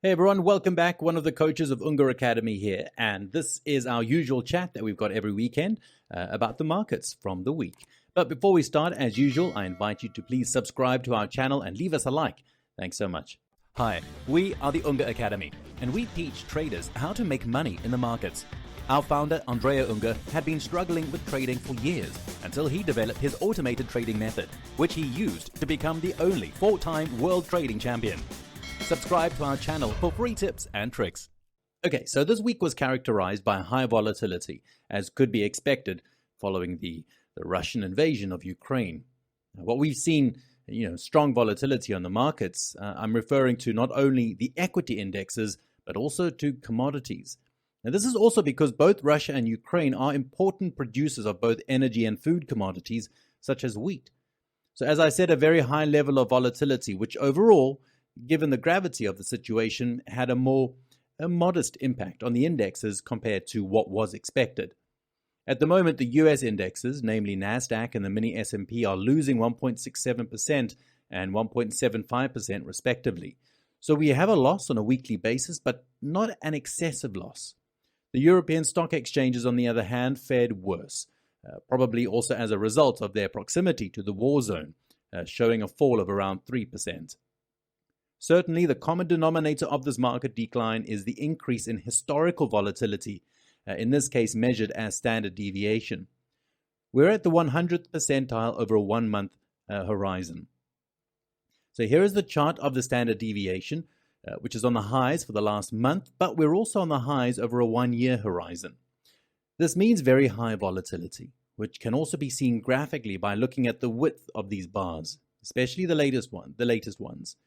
Hey everyone, welcome back. One of the coaches of Ungar Academy here, and this is our usual chat that we've got every weekend about the markets from the week. But before we start, as usual, I invite you to please subscribe to our channel and leave us a like. Thanks so much. Hi, we are the Ungar Academy, and we teach traders how to make money in the markets. Our founder, Andrea Ungar, had been struggling with trading for years until he developed his automated trading method, which he used to become the only 4-time world trading champion. Subscribe to our channel for free tips and tricks. Okay, so this week was characterized by high volatility, as could be expected following the Russian invasion of Ukraine. Now, what we've seen, strong volatility on the markets, I'm referring to not only the equity indexes, but also to commodities. Now, this is also because both Russia and Ukraine are important producers of both energy and food commodities, such as wheat. So as I said, a very high level of volatility, which overall, given the gravity of the situation, had a modest impact on the indexes compared to what was expected. At the moment, the US indexes, namely NASDAQ and the mini S&P, are losing 1.67% and 1.75% respectively. So we have a loss on a weekly basis, but not an excessive loss. The European stock exchanges, on the other hand, fared worse, probably also as a result of their proximity to the war zone, showing a fall of around 3%. Certainly, the common denominator of this market decline is the increase in historical volatility, in this case measured as standard deviation. We're at the 100th percentile over a 1-month horizon. So here is the chart of the standard deviation, which is on the highs for the last month, but we're also on the highs over a 1-year horizon. This means very high volatility, which can also be seen graphically by looking at the width of these bars, especially the latest ones.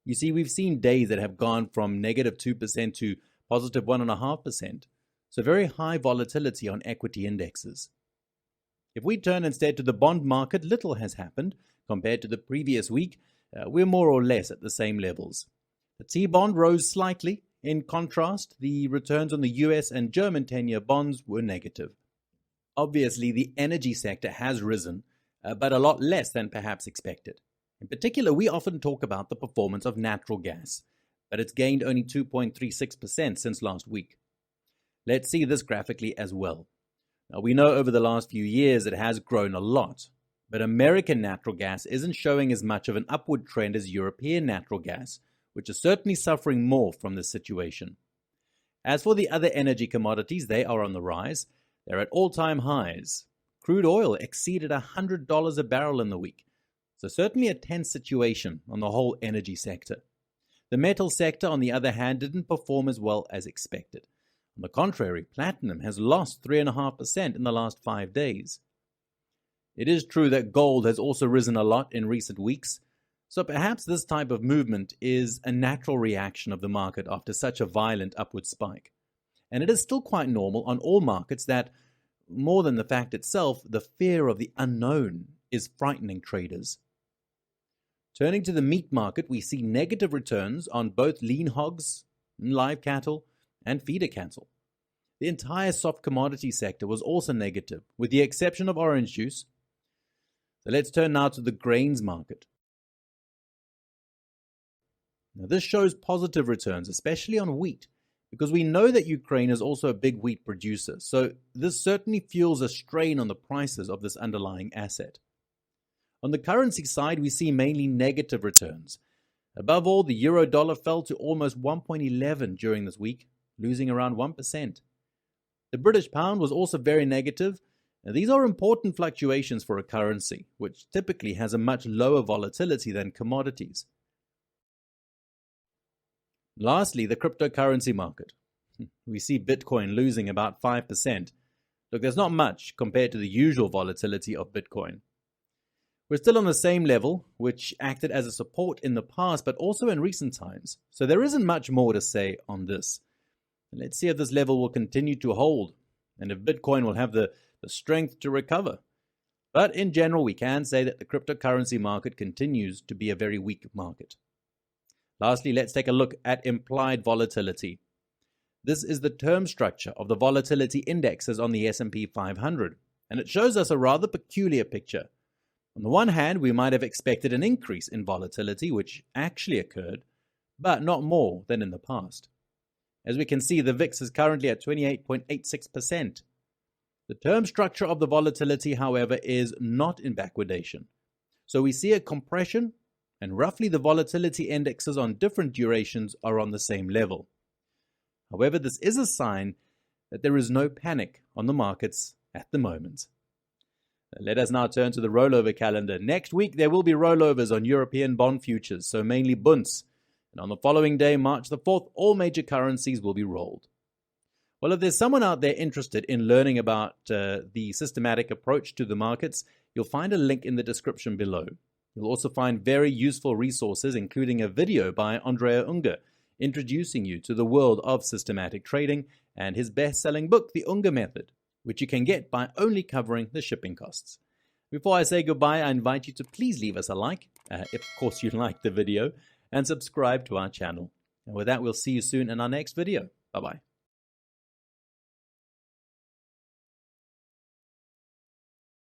You see, we've seen days that have gone from negative 2% to positive 1.5%, so very high volatility on equity indexes. If we turn instead to the bond market, little has happened. Compared to the previous week, we're more or less at the same levels. The T-bond rose slightly. In contrast, the returns on the US and German 10-year bonds were negative. Obviously, the energy sector has risen, but a lot less than perhaps expected. In particular, we often talk about the performance of natural gas, but it's gained only 2.36% since last week. Let's see this graphically as well. Now, we know over the last few years it has grown a lot, but American natural gas isn't showing as much of an upward trend as European natural gas, which is certainly suffering more from this situation. As for the other energy commodities, they are on the rise. They're at all-time highs. Crude oil exceeded $100 a barrel in the week. So certainly a tense situation on the whole energy sector. The metal sector, on the other hand, didn't perform as well as expected. On the contrary, platinum has lost 3.5% in the last 5 days. It is true that gold has also risen a lot in recent weeks, so perhaps this type of movement is a natural reaction of the market after such a violent upward spike. And it is still quite normal on all markets that, more than the fact itself, the fear of the unknown is frightening traders. Turning to the meat market, we see negative returns on both lean hogs, live cattle, and feeder cattle. The entire soft commodity sector was also negative, with the exception of orange juice. So let's turn now to the grains market. Now this shows positive returns, especially on wheat, because we know that Ukraine is also a big wheat producer, so this certainly fuels a strain on the prices of this underlying asset. On the currency side, we see mainly negative returns. Above all, the euro-dollar fell to almost 1.11 during this week, losing around 1%. The British pound was also very negative. Now, these are important fluctuations for a currency, which typically has a much lower volatility than commodities. Lastly, the cryptocurrency market. We see Bitcoin losing about 5%. Look, there's not much compared to the usual volatility of Bitcoin. We're still on the same level, which acted as a support in the past, but also in recent times. So there isn't much more to say on this. Let's see if this level will continue to hold, and if Bitcoin will have the strength to recover. But in general, we can say that the cryptocurrency market continues to be a very weak market. Lastly, let's take a look at implied volatility. This is the term structure of the volatility indexes on the S&P 500, and it shows us a rather peculiar picture. On the one hand, we might have expected an increase in volatility, which actually occurred, but not more than in the past. As we can see, the VIX is currently at 28.86%. The term structure of the volatility, however, is not in backwardation. So we see a compression, and roughly the volatility indexes on different durations are on the same level. However, this is a sign that there is no panic on the markets at the moment. Let us now turn to the rollover calendar. Next week, there will be rollovers on European bond futures, so mainly bunds. And on the following day, March the 4th, all major currencies will be rolled. Well, if there's someone out there interested in learning about the systematic approach to the markets, you'll find a link in the description below. You'll also find very useful resources, including a video by Andrea Unger, introducing you to the world of systematic trading, and his best-selling book, The Unger Method, which you can get by only covering the shipping costs. Before I say goodbye, I invite you to please leave us a like, if of course you like the video, and subscribe to our channel. And with that, we'll see you soon in our next video. Bye-bye.